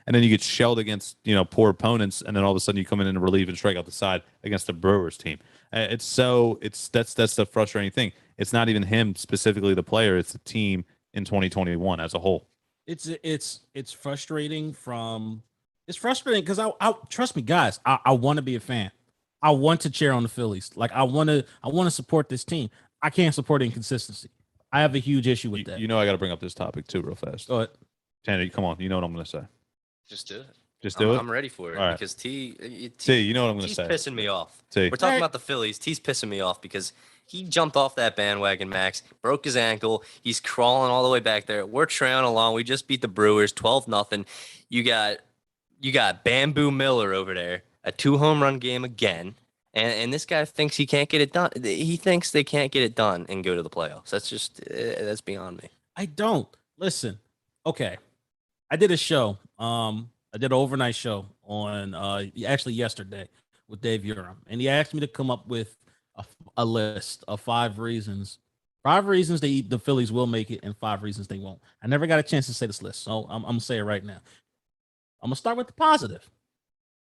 and then you get shelled against poor opponents, and then all of a sudden you come in and relieve and strike out the side against the Brewers team. That's the frustrating thing. It's not even him specifically, the player; it's the team in 2021 as a whole. It's frustrating from. It's frustrating because I trust me, guys. I want to be a fan. I want to cheer on the Phillies. Like I want to support this team. I can't support inconsistency. I have a huge issue with that. I got to bring up this topic too, real fast. Go ahead, Tanner. Come on. You know what I'm going to say. Just do it. Just do it. I'm ready for it because T, you know what I'm going to say. T's pissing me off. T. We're talking about the Phillies. T's pissing me off because he jumped off that bandwagon, Max, broke his ankle. He's crawling all the way back there. We're trailing along. We just beat the Brewers 12-0. You got Bamboo Miller over there, a 2-home run game again. And this guy thinks he can't get it done. He thinks they can't get it done and go to the playoffs. That's beyond me. I don't. Listen. Okay. I did a show. I did an overnight show on actually yesterday with Dave Uram. And he asked me to come up with a list of 5 reasons. 5 reasons the Phillies will make it and 5 reasons they won't. I never got a chance to say this list. So I'm going to say it right now. I'm going to start with the positive.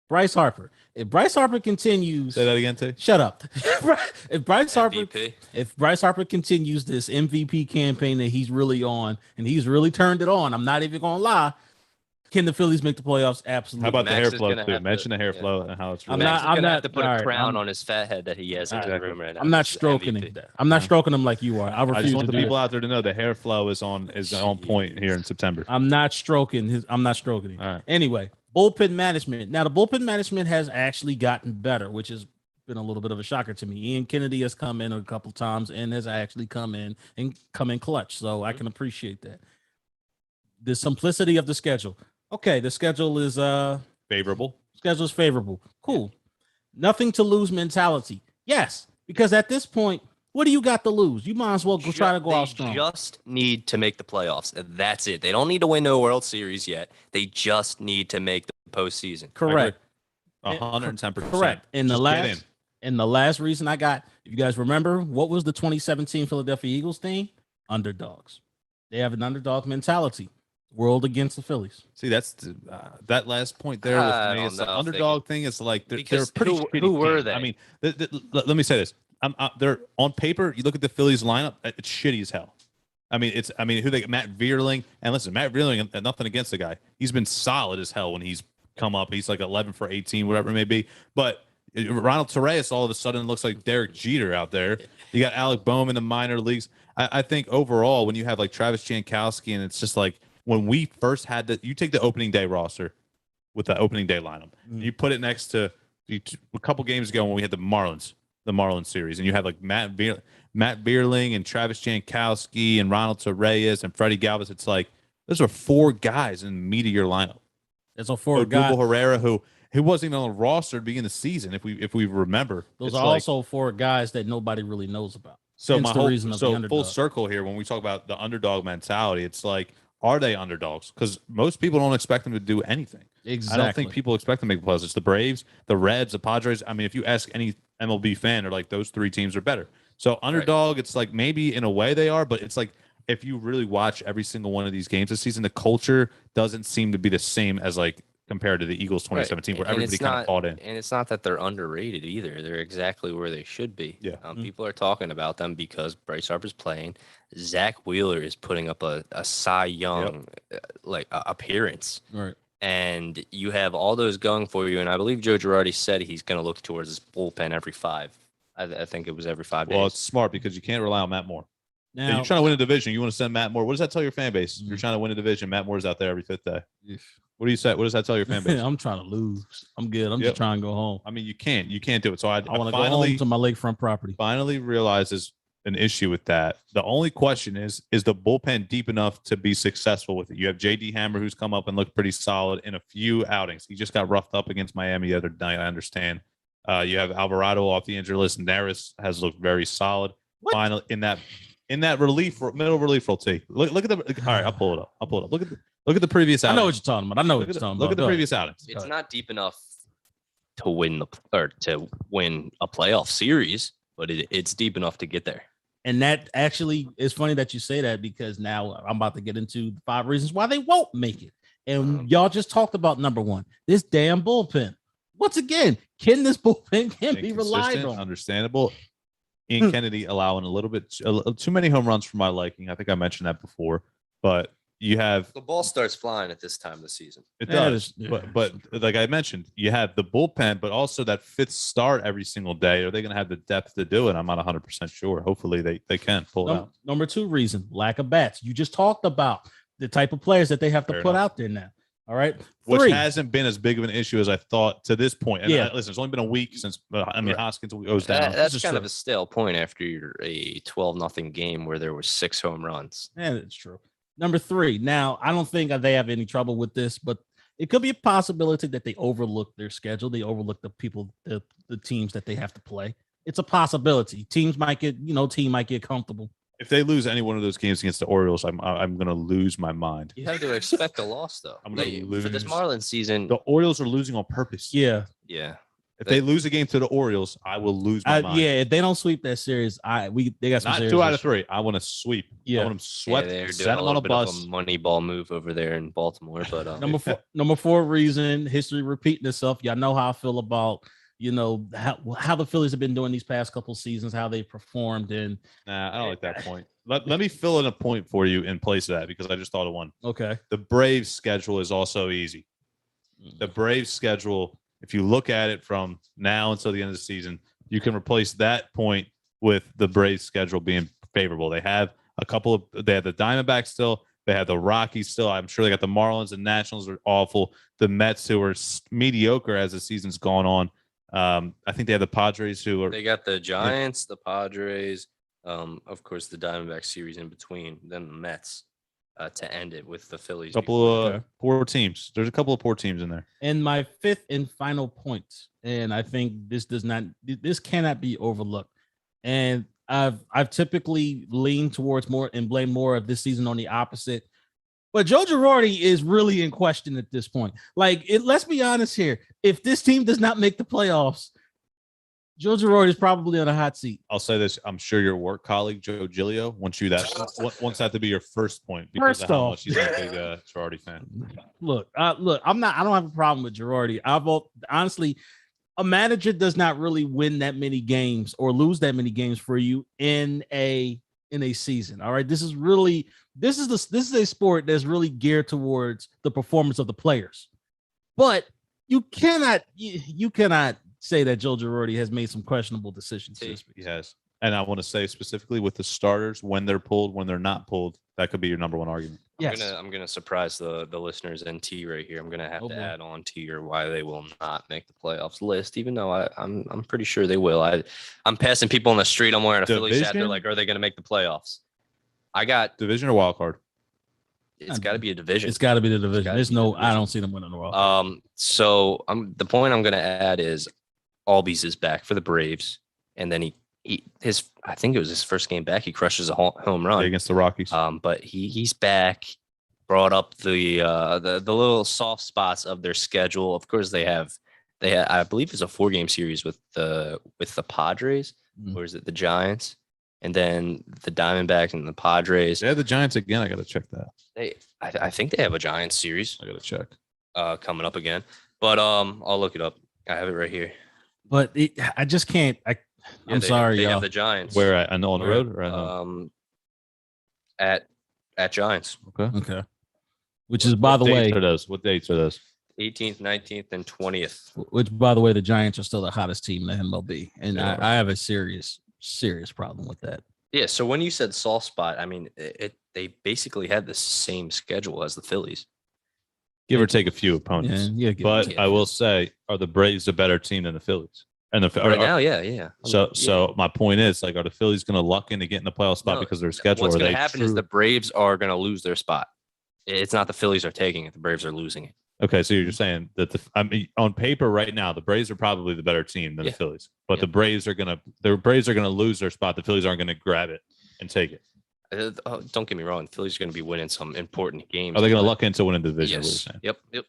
Bryce Harper. If Bryce Harper continues, say that again, T. Shut up. If Bryce Harper continues this MVP campaign that he's really on, and he's really turned it on, I'm not even gonna lie. Can the Phillies make the playoffs? Absolutely. How about Max the hair flow too? Mention the hair flow and how it's. Really I'm not have to put a crown on his fat head that he has in the room right now. I'm not stroking it. I'm not stroking him like you are. I just want the people out there to know the hair flow is on point here in September. I'm not stroking him. All right. Anyway. Bullpen management. Now, the bullpen management has actually gotten better, which has been a little bit of a shocker to me. Ian Kennedy has come in a couple times and has actually come in clutch, so I can appreciate that. The simplicity of the schedule. Okay, the schedule is favorable. Schedule is favorable. Cool. Nothing to lose mentality. Yes, because at this point, what do you got to lose? You might as well try to go out strong. They just need to make the playoffs. That's it. They don't need to win no World Series yet. They just need to make the postseason. Correct. 110%. Correct. And the last reason I got, if you guys remember, what was the 2017 Philadelphia Eagles thing? Underdogs. They have an underdog mentality. World against the Phillies. See, that's that last point there with me. It's the underdog thing. Is like they're pretty. Who were they? I mean, let me say this. They're on paper. You look at the Phillies lineup; it's shitty as hell. I mean, who they got? Matt Vierling. And listen, Matt Vierling, nothing against the guy. He's been solid as hell when he's come up. He's like 11 for 18, whatever it may be. But Ronald Torreyes all of a sudden looks like Derek Jeter out there. You got Alec Boehm in the minor leagues. I think overall, when you have like Travis Jankowski, and it's just like when we first had you take the opening day roster with the opening day lineup, you put it next to a couple games ago when we had the Marlins series, and you had like Matt Vierling and Travis Jankowski and Ronald Torreyes and Freddie Galvis. It's like those are 4 guys in the meat of your lineup. That's a 4 guys. Google Herrera, who wasn't even on the roster to begin the season, if we remember. Those are also 4 guys that nobody really knows about. So full circle here, when we talk about the underdog mentality, it's like, are they underdogs? Because most people don't expect them to do anything. Exactly. I don't think people expect them to make the playoffs. It's the Braves, the Reds, the Padres. I mean, if you ask any MLB fan, they're like, those 3 teams are better. So underdog, It's like maybe in a way they are, but it's like if you really watch every single one of these games this season, the culture doesn't seem to be the same as like compared to the Eagles 2017, where everybody kind of fought in. And it's not that they're underrated either. They're exactly where they should be. Yeah. People are talking about them because Bryce Harper's playing. Zach Wheeler is putting up a Cy Young appearance. Right. And you have all those going for you. And I believe Joe Girardi said he's going to look towards his bullpen every 5. I think it was every 5 days. Well, it's smart because you can't rely on Matt Moore. Now, you're trying to win a division. You want to send Matt Moore. What does that tell your fan base? You're trying to win a division. Matt Moore's out there every 5th day. What do you say? What does that tell your fan base? I'm trying to lose. I'm good. I'm just trying to go home. I mean, you can't do it. So I want to go home to my lakefront property. Finally realizes an issue with that. The only question is the bullpen deep enough to be successful with it? You have J.D. Hammer, who's come up and looked pretty solid in a few outings. He just got roughed up against Miami the other night, I understand. You have Alvarado off the injured list. Neris has looked very solid. What? Finally, in that middle relief role, T. Look at the. All right, I'll pull it up. Look at the previous outings. I know what you're talking about. Look at the previous outings. It's not deep enough to win to win a playoff series, but it's deep enough to get there. And that actually is funny that you say that, because now I'm about to get into the 5 reasons why they won't make it. And y'all just talked about number one, this damn bullpen. Once again, can this bullpen be relied on? Understandable. Ian Kennedy allowing a little bit too many home runs for my liking. I think I mentioned that before, but you have the ball starts flying at this time of the season. It does, but like I mentioned, you have the bullpen, but also that fifth start every single day. Are they going to have the depth to do it? I'm not 100% sure. Hopefully, they can pull it out. Number two reason: lack of bats. You just talked about the type of players that they have to put out there now. All right, which hasn't been as big of an issue as I thought to this point. And listen, it's only been a week since Hoskins goes down. That's kind of a stale point after a 12-0 game where there were 6 home runs. Yeah, it's true. Number three. Now, I don't think they have any trouble with this, but it could be a possibility that they overlook their schedule. They overlook the people, the teams that they have to play. It's a possibility. Teams might get, team might get comfortable. If they lose any one of those games against the Orioles, I'm going to lose my mind. You have to expect a loss, though. I'm going to lose. For this Marlins season. The Orioles are losing on purpose. Yeah. Yeah. If they lose a game to the Orioles, I will lose my mind. Yeah, if they don't sweep that series, they got some not series 2 out of 3. I want to sweep. Yeah. I want them swept. They're set doing them a on a bit bus. of a money ball move over there in Baltimore. But number four reason, history repeating itself. Y'all know how I feel about how the Phillies have been doing these past couple seasons, how they performed. And I don't like that point. Let me fill in a point for you in place of that because I just thought of one. Okay. The Braves schedule is also easy. The Braves schedule, if you look at it from now until the end of the season, you can replace that point with the Braves schedule being favorable. They have they have the Diamondbacks still. They have the Rockies still. I'm sure they got the Marlins and Nationals are awful. The Mets, who are mediocre as the season's gone on. I think they have the Padres who are. They got the Giants, the Padres, of course, the Diamondback series in between, then the Mets to end it with the Phillies. A couple of poor teams. There's a couple of poor teams in there. And my fifth and final point, and I think this cannot be overlooked. And I've typically leaned towards more and blame more of this season on the opposite. But Joe Girardi is really in question at this point. Let's be honest here. If this team does not make the playoffs, Joe Girardi is probably on a hot seat. I'll say this. I'm sure your work colleague, Joe Giglio, wants that to be your first point because of how much he's a big Girardi fan. Look, I don't have a problem with Girardi. Honestly, a manager does not really win that many games or lose that many games for you in a season. All right. This is a sport that's really geared towards the performance of the players. But you cannot say that Joe Girardi has made some questionable decisions. He has. And I want to say specifically with the starters, when they're pulled, when they're not pulled, that could be your number one argument. Yes. I'm gonna surprise the listeners and T right here. I'm gonna have to add on to your why they will not make the playoffs list, even though I'm pretty sure they will. I'm passing people on the street. I'm wearing a Phillies hat. They're like, are they gonna make the playoffs? I got division or wild card. It's got to be a division. It's got to be the division. I don't see them winning the world. So the point I'm gonna add is Albies is back for the Braves, and then I think it was his first game back. He crushes a home run against the Rockies. But he's back. Brought up the little soft spots of their schedule. Of course, they have I believe it's a 4-game series with the Padres, or is it the Giants? And then the Diamondbacks and the Padres. Yeah, the Giants again. I got to check that. I think they have a Giants series. I got to check. Coming up again, but I'll look it up. I have it right here. But I just can't. I'm sorry, they y'all. have the Giants. Where at? I know on the road or at Giants. Okay. Which is, by the way, what dates are those? 18th, 19th, and 20th. Which, by the way, the Giants are still the hottest team in the MLB, and I have a serious problem with that. Yeah. So when you said soft spot, I mean, they basically had the same schedule as the Phillies. Give or take a few opponents. Yeah, but I will say, are the Braves a better team than the Phillies? And right now, yeah. So my point is, are the Phillies going to luck in to get in the playoff spot because of their schedule? What's going to happen is the Braves are going to lose their spot. It's not the Phillies are taking it; the Braves are losing it. Okay, so you're just saying that on paper right now, the Braves are probably the better team than the Phillies, but the Braves are going to lose their spot. The Phillies aren't going to grab it and take it. Don't get me wrong; the Phillies are going to be winning some important games. Are they going to luck into winning the division? Yes. Yep.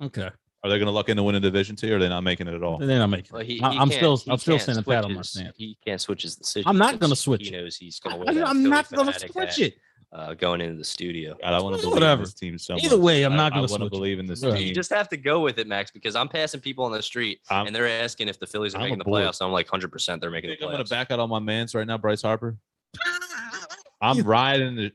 Okay. Are they going to luck into winning division too, or are they not making it at all? They're not making it. I'm still sending pat on my stance. He can't switch his decision. I'm not going to switch. He knows he's going to win. I'm not going to switch it. going into the studio. God, I want to believe in Whatever. this team so Either much. way, I'm not I gonna want to switch it. believe in this Right. team. You just have to go with it, Max, because I'm passing people on the street and they're asking if the Phillies are I'm making the aboard. playoffs. And I'm like 100% they're making the I'm going to playoffs. back out on my mans right now, Bryce Harper. I'm riding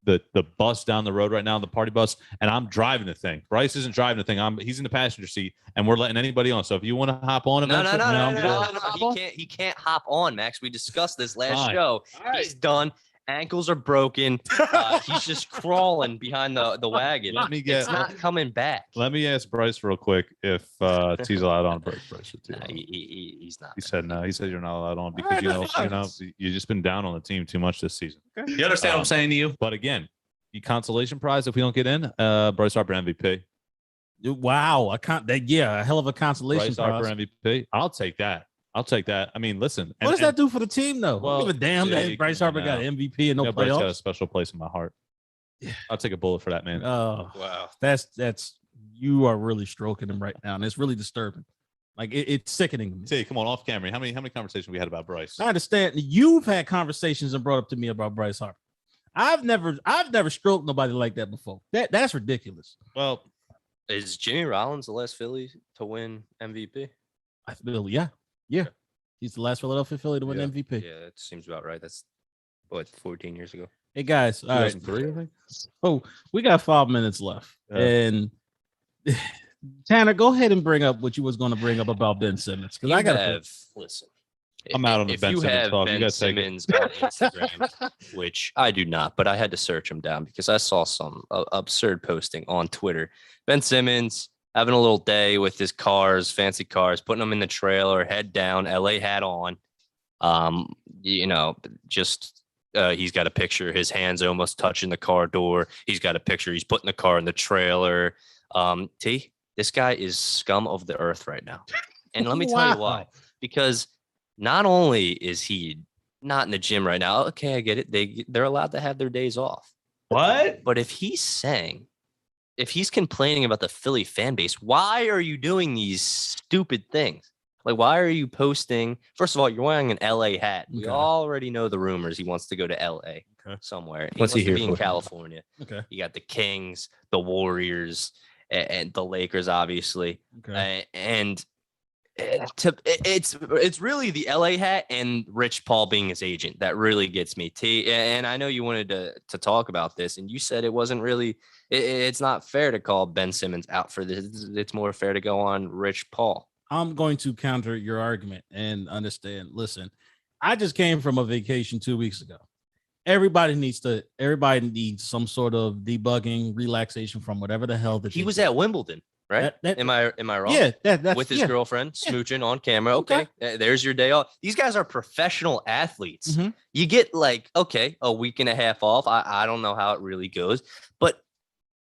the bus down the road right now, the party bus, and I'm driving the thing. Bryce isn't driving the thing. He's in the passenger seat, and we're letting anybody on. So if you want to hop on, No. eventually- He can't hop on, Max. We discussed this last Fine. show. All right. He's done. Ankles are broken. He's just crawling behind the wagon. It's not coming back. Let me ask Bryce real quick if he's allowed on. Bryce, Nah, he's not. He said no. He said you're not allowed on because you've just been down on the team too much this season. Okay. You understand what I'm saying to you? But again, the consolation prize if we don't get in, Bryce Harper MVP. Wow, a hell of a consolation Bryce Harper prize. MVP. I'll take that. I mean, listen. What does that do for the team, though? Well, Well, give a damn that Bryce Harper got MVP and no Bryce got a playoffs. special place in my heart. I'll take a bullet for that, man. Oh, Wow. that's you are really stroking him right now, and it's really disturbing. Like it's sickening to me. Say, come on, off camera. How many conversations we had about Bryce? I understand you've had conversations and brought up to me about Bryce Harper. I've never stroked nobody like that before. That's ridiculous. Well, Is Jimmy Rollins the last Philly to win MVP? I feel yeah. He's the last Philadelphia Philly to win MVP. Yeah, it seems about right. That's what 14 years ago. Hey guys, all right. 2003, I think. Oh, we got 5 minutes left, Yeah. and Tanner, go ahead and bring up what you was going to bring up about Ben Simmons because I got to listen. I'm out on the if Ben you Simmons have talk. You Ben guys take it. Simmons on Instagram, which I do not, but I had to search him down because I saw some absurd posting on Twitter. Ben Simmons having a little day with his cars, fancy cars, putting them in the trailer, head down, LA hat on. He's got a picture, his hands almost touching the car door. He's got a picture, he's putting the car in the trailer. This guy is scum of the earth right now. And let me tell you why. Because not only is he not in the gym right now, okay, I get it. They're allowed to have their days off. What? But if he's complaining about the Philly fan base, why are you doing these stupid things? Like, why are you posting? First of all, you're wearing an LA hat. We already know the rumors. He wants to go to LA somewhere. What's he wants to here be for? in California. Okay. You got the Kings, the Warriors, and the Lakers, obviously. Okay. It's really the LA hat and Rich Paul being his agent that really gets me. And I know you wanted to talk about this, and you said it wasn't really. It's not fair to call Ben Simmons out for this. It's more fair to go on Rich Paul. I'm going to counter your argument and understand. Listen, I just came from a vacation 2 weeks ago. Everybody needs some sort of debugging, relaxation from whatever the hell that he was at Wimbledon, right? Am I wrong? Yeah, that's with his girlfriend smooching on camera. Okay. There's your day off. These guys are professional athletes. Mhm. You get like, okay, a week and a half off. I don't know how it really goes, but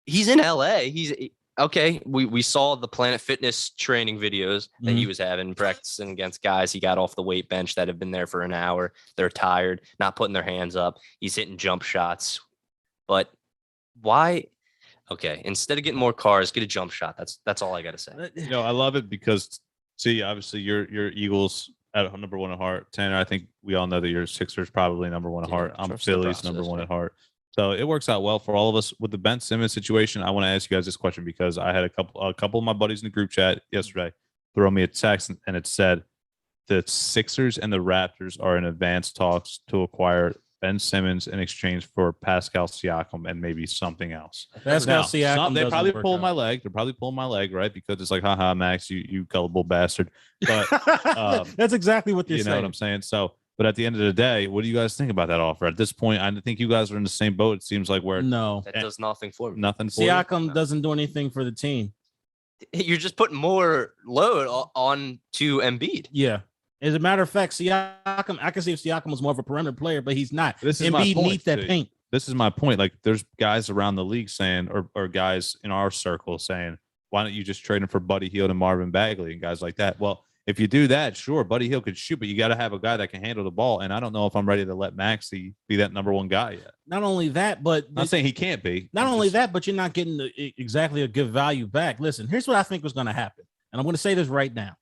he's in LA. He's okay. We saw the Planet Fitness training videos that he was having, practicing against guys he got off the weight bench that have been there for an hour. They're tired, not putting their hands up. He's hitting jump shots. But why? Okay, instead of getting more cars, get a jump shot. That's all I got to say. I love it because, see, obviously you're Eagles at number one at heart. Tanner, I think we all know that your Sixers probably number one at heart. I'm Phillies number one at heart. So it works out well for all of us. With the Ben Simmons situation, I want to ask you guys this question because I had a couple of my buddies in the group chat yesterday throw me a text and it said the Sixers and the Raptors are in advanced talks to acquire Ben Simmons in exchange for Pascal Siakam and maybe something else. Pascal Siakam. They probably pull my leg. They're probably pulling my leg, right? Because it's like, haha, Max, you gullible bastard. But that's exactly what they're saying. You know what I'm saying? So. But at the end of the day, what do you guys think about that offer? At this point, I think you guys are in the same boat. It seems like that does nothing for me. Nothing for Siakam doesn't do anything for the team. You're just putting more load on to Embiid. Yeah. As a matter of fact, Siakam, I can see if Siakam was more of a perimeter player, but he's not. Embiid needs that paint. This is my point. Like, there's guys around the league saying, or guys in our circle saying, why don't you just trade him for Buddy Hield and Marvin Bagley and guys like that? Well, if you do that, sure, Buddy Hield could shoot, but you got to have a guy that can handle the ball. And I don't know if I'm ready to let Maxey be that number one guy yet. Not only that, but I'm not saying he can't be. Not only that, but you're not getting exactly a good value back. Listen, here's what I think was going to happen. And I'm going to say this right now.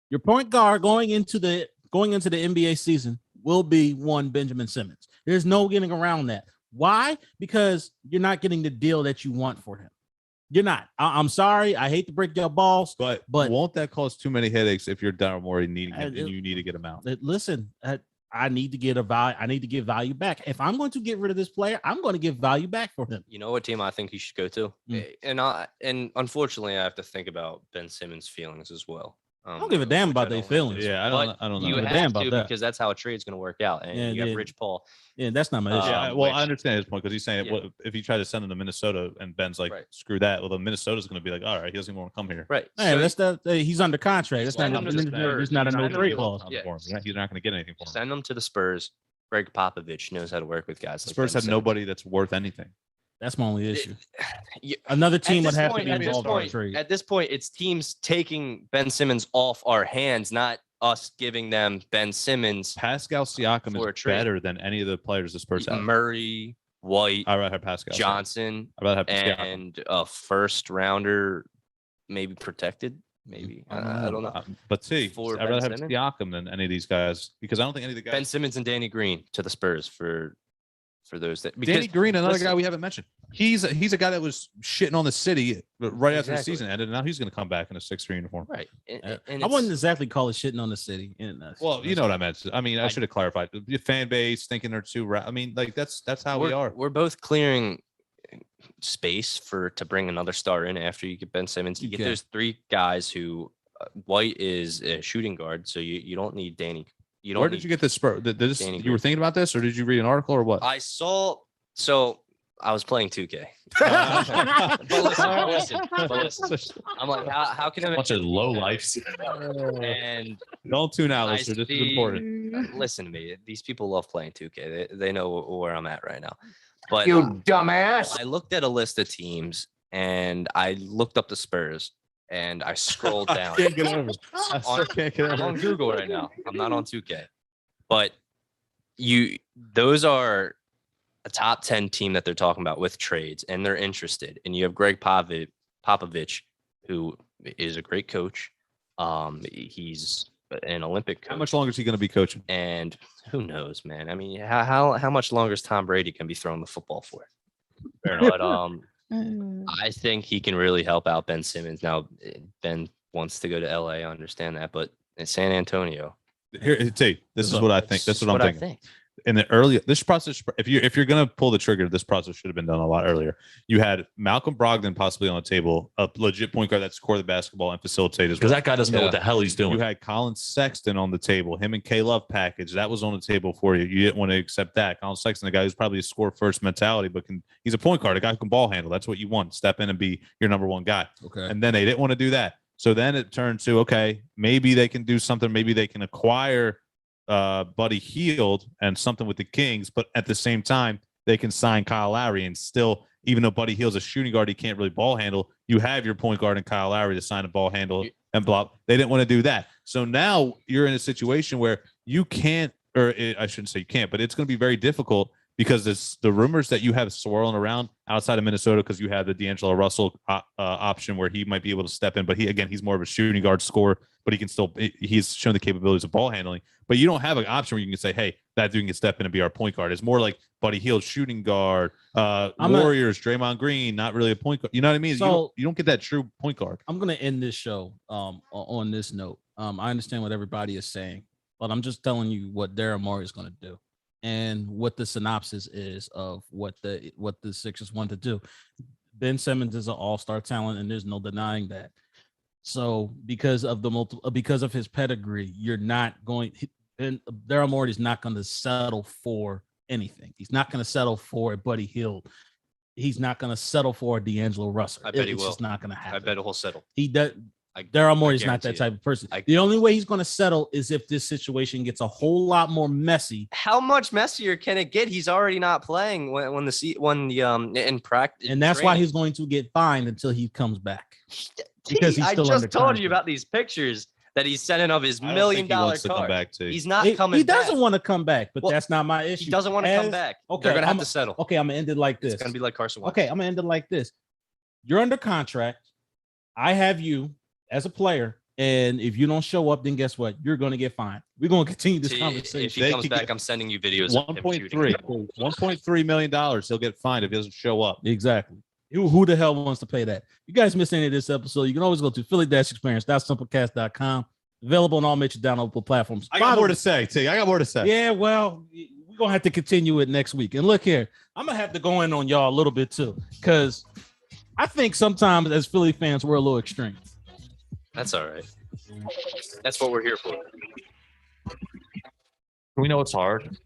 Your point guard going into the NBA season will be one Benjamin Simmons. There's no getting around that. Why? Because you're not getting the deal that you want for him. You're not. I'm sorry. I hate to break your balls, But won't that cause too many headaches if you're Daryl Morey needing him and you need to get him out? Listen, I need to get I need to get value back. If I'm going to get rid of this player, I'm going to give value back for him. You know what team I think he should go to? And unfortunately, I have to think about Ben Simmons' feelings as well. I don't give a damn about their feelings. Yeah, I don't know. You give a have damn about to that. because that's how a trade's going to work out. And you have Rich Paul. Yeah, that's not my issue. Well, I which- understand his point because he's saying if he tried to send him to Minnesota and Ben's like, screw that. Well, then Minnesota's going to be like, all right, he doesn't even want to come here. Right. Hey, he's under contract. That's Send not him to the Spurs. there's not a no Send him trade to- clause. Yeah. He's not going to get anything for him. Send him to the Spurs. Greg Popovich knows how to work with guys. The Like Spurs Ben have Simmons. nobody that's worth anything. That's my only issue. You- Another At team would this have point- to be at this involved in the point- trade. At this point, it's teams taking Ben Simmons off our hands, not us giving them Ben Simmons, Pascal Siakam For a is trade. better than any of the players the Spurs have. Murray, White, I'd rather have Pascal Johnson, I'd rather have Siakam. and a first rounder, maybe protected. Maybe I don't know. But see, For I'd Ben rather have Simmons? Siakam than any of these guys because I don't think any of the guys. Ben Simmons and Danny Green to the Spurs for those that because Danny Green, another listen- guy we haven't mentioned. He's a guy that was shitting on the city right after the Exactly. season ended, and now he's going to come back in a 6-3 uniform. right. And I it's- wouldn't exactly call it shitting on the city. Well, you know what I meant. I mean, I I- should have clarified. The fan base thinking they're too. I mean, like that's how we are. We're both clearing space to bring another star in after you get Ben Simmons. You get Okay. those three guys who White is a shooting guard, so you don't need Danny. You don't. Where did you get this spur? This Danny you were Green. thinking about this, or did you read an article, or what? I saw. So I was playing 2K. But listen. I'm like, how can I? Bunch of low lives. And Don't tune out, I listener. This is see- important. listen to me. These people love playing 2K. They know where I'm at right now. But You dumbass. I looked at a list of teams and I looked up the Spurs and I scrolled down. Can't get over. I still On- can't get I'm over. on Google right now. I'm not on 2K. But those are a top 10 team that they're talking about with trades and they're interested. And you have Greg Popovich, who is a great coach. He's an Olympic coach. How much longer is he going to be coaching? And who knows, man? I mean, how much longer is Tom Brady can be throwing the football for? Fair enough. But I think he can really help out Ben Simmons. Now, Ben wants to go to LA. I understand that, but in San Antonio, Here, this is what I think. This is what I'm thinking. I think. In the early this process, if you're going to pull the trigger, this process should have been done a lot earlier. You had Malcolm Brogdon possibly on the table, a legit point guard that scored the basketball and facilitated. Because that guy doesn't know what the hell he's doing. You had Colin Sexton on the table, him and K Love package that was on the table for you. You didn't want to accept that. Colin Sexton, the guy who's probably a score first mentality, but he's a point guard, a guy who can ball handle. That's what you want. Step in and be your number one guy. Okay. And then they didn't want to do that. So then it turned to, okay, maybe they can do something. Maybe they can acquire Buddy Hield and something with the Kings, but at the same time, they can sign Kyle Lowry and still, even though Buddy Hield's a shooting guard, he can't really ball handle. You have your point guard and Kyle Lowry to sign a ball handle and blah. They didn't want to do that. So now you're in a situation where you can't, I shouldn't say you can't, but it's going to be very difficult because the rumors that you have swirling around outside of Minnesota, because you have the D'Angelo Russell option where he might be able to step in, but he's more of a shooting guard scorer, but he's shown the capabilities of ball handling. But you don't have an option where you can say, hey, that dude can step in and be our point guard. It's more like Buddy Hield, shooting guard, Warriors, Draymond Green, not really a point guard. You know what I mean? So- you don't get that true point guard. I'm gonna end this show on this note. I understand what everybody is saying, but I'm just telling you what Daryl Morey is gonna do and what the synopsis is of what the Sixers want to do. Ben Simmons is an all-star talent, and there's no denying that. So because of his pedigree, you're not going. And Daryl Morey is not going to settle for anything. He's not going to settle for a Buddy Hield. He's not going to settle for a D'Angelo Russell. I bet he It's will. just not going to happen. I bet he'll settle. He does. I Daryl Morey's not guarantee that it. type of person. I- The only way he's going to settle is if this situation gets a whole lot more messy. How much messier can it get? He's already not playing when in practice. And that's why he's going to get fined until he comes back. because he's I still just under told you contract. about these pictures that he's sending of his I don't $1 million think he wants to come car. back to. He's not He coming. doesn't back. want to come back, but Well, that's not my issue. He doesn't want to come As- back. okay, They're gonna have I'm- to settle. Okay, I'm gonna end it like this. It's gonna be like Carson Wentz. Okay, I'm gonna end it like this. You're under contract. I have you as a player And if you don't show up, then guess what? You're going to get fined. We're going to continue this If conversation. he They comes could back, get I'm sending you videos of him shooting. $1.3 million he'll get fined if he doesn't show up. Exactly. Who the hell wants to pay that? You guys missed any of this episode? You can always go to philly-experience.simplecast.com. Available on all major downloadable platforms. I got more to say, T. I got more to say. Yeah, well, we're going to have to continue it next week. And look here, I'm going to have to go in on y'all a little bit too, because I think sometimes as Philly fans, we're a little extreme. That's all right. That's what we're here for. We know it's hard.